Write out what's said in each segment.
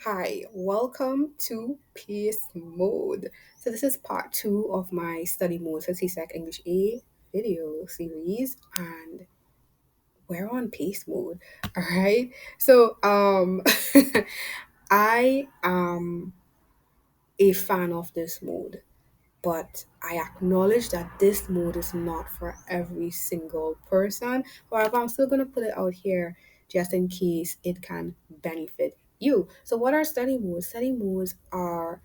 Hi, welcome to Pace Mode. So this is part two of my study mode for CSEC English A video series, and we're on pace mode. All right. I am a fan of this mode, but I acknowledge that this mode is not for every single person. However, I'm still gonna put it out here just in case it can benefit you. So what are study modes? Study modes are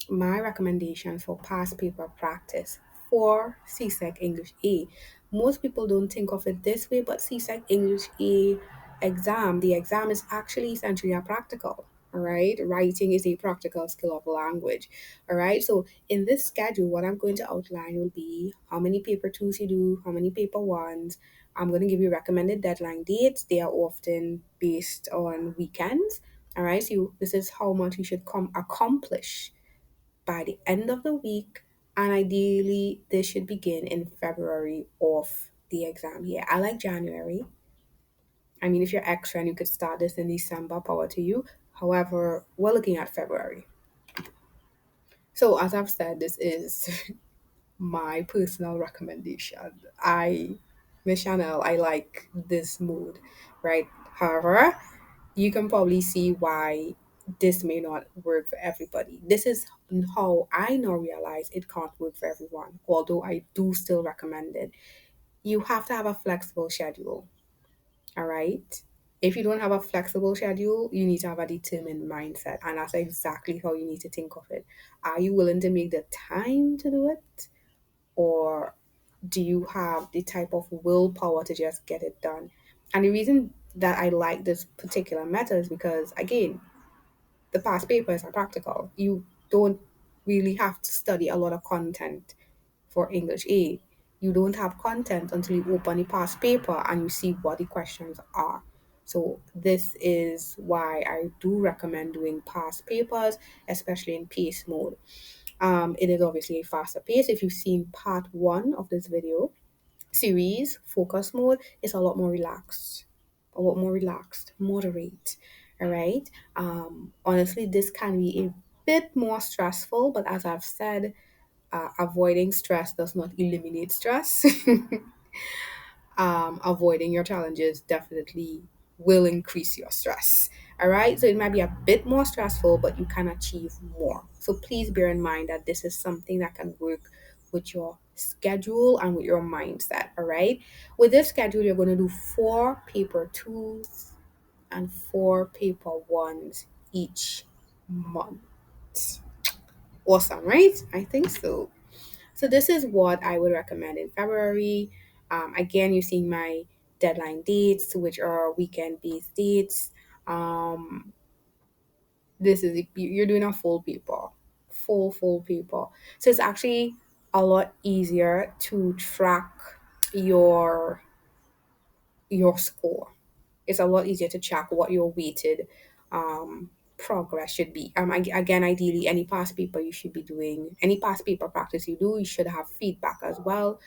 my recommendation for past paper practice for CSEC English A. Most people don't think of it this way, but CSEC English A the exam is actually essentially a practical. All right, writing is a practical skill of language. All right, so in this schedule, what I'm going to outline will be how many paper twos you do, how many paper ones. I'm going to give you recommended deadline dates. They are often based on weekends. All right, so this is how much you should accomplish by the end of the week, and ideally this should begin in February of the exam year. I like January. I mean, if you're extra and you could start this in December, power to you. However, we're looking at February. So as I've said, this is my personal recommendation. Ms Chanelle, I like this mood, right? However, you can probably see why this may not work for everybody. This is how I now realize it can't work for everyone, although I do still recommend it. You have to have a flexible schedule, all right? If you don't have a flexible schedule, you need to have a determined mindset, and that's exactly how you need to think of it. Are you willing to make the time to do it? Or do you have the type of willpower to just get it done? And the reason that I like this particular method is because, again, the past papers are practical. You don't really have to study a lot of content for English A. You don't have content until you open the past paper and you see what the questions are. So this is why I do recommend doing past papers, especially in pace mode. It is obviously a faster pace. If you've seen part one of this video series, focus mode, is a lot more relaxed, moderate. All right. Honestly, this can be a bit more stressful, but as I've said, avoiding stress does not eliminate stress. Avoiding your challenges definitely will increase your stress. All right, so it might be a bit more stressful, but you can achieve more. So please bear in mind that this is something that can work with your schedule and with your mindset. All right, with this schedule, you're going to do 4 paper 2s and 4 paper 1s each month. Awesome, right? I think so. So this is what I would recommend in February. Again, you're seeing my deadline dates, which are weekend-based dates. Um, this is you're doing a full paper, full paper. So it's actually a lot easier to track your score. It's a lot easier to track what your weighted progress should be. Again, ideally, any past paper you should be doing, any past paper practice you do, you should have feedback as well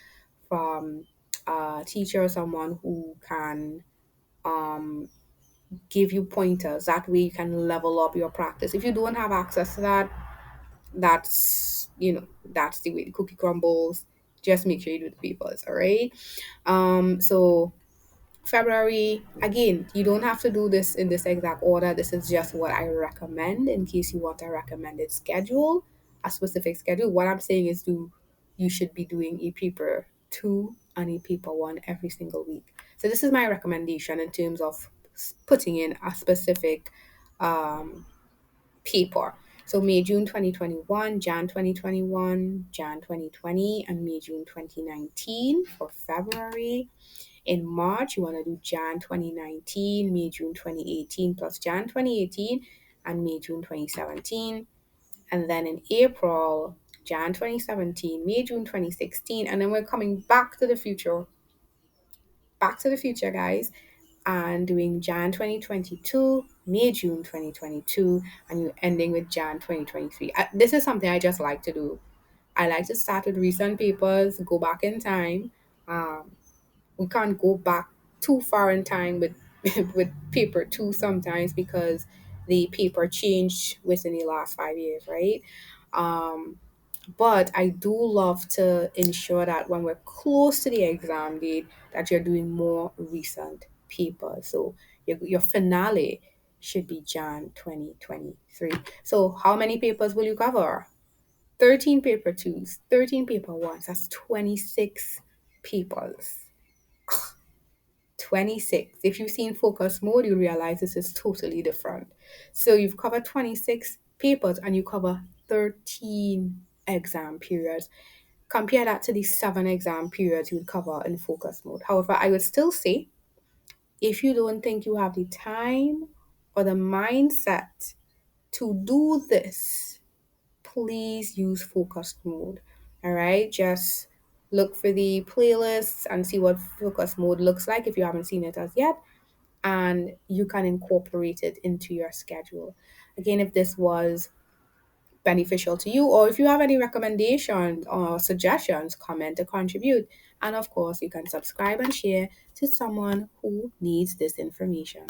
from a teacher or someone who can give you pointers. That way, you can level up your practice. If you don't have access to that, that's the way the cookie crumbles. Just make sure you do the papers, all right? So February, again, you don't have to do this in this exact order. This is just what I recommend in case you want a recommended schedule, a specific schedule. What I'm saying is you should be doing a paper 2 and a paper 1 every single week. So this is my recommendation in terms of putting in a specific um, paper. So May, June 2021, Jan 2021, Jan 2020, and May, June 2019 for February. In March, you want to do Jan 2019, May, June 2018, plus Jan 2018, and May, June 2017. And then in April, Jan 2017, May, June 2016. And then we're coming back to the future, guys, and doing Jan 2022, May, June 2022, and you're ending with Jan 2023. This is something I just like to do. I like to start with recent papers, go back in time. Um, we can't go back too far in time with with paper 2 sometimes because the paper changed within the last 5 years, right? Um, but I do love to ensure that when we're close to the exam date, that you're doing more recent papers. So your finale should be Jan 2023. So how many papers will you cover? 13 paper twos, 13 paper ones. That's 26 papers. 26. If you've seen focus mode, you realize this is totally different. So you've covered 26 papers and you cover 13 exam periods. Compare that to the 7 exam periods you would cover in focus mode. However, I would still say if you don't think you have the time or the mindset to do this, please use focus mode. All right, just look for the playlists and see what focus mode looks like if you haven't seen it as yet, and you can incorporate it into your schedule. Again, if this was beneficial to you, or if you have any recommendations or suggestions, comment or contribute. And of course, you can subscribe and share to someone who needs this information.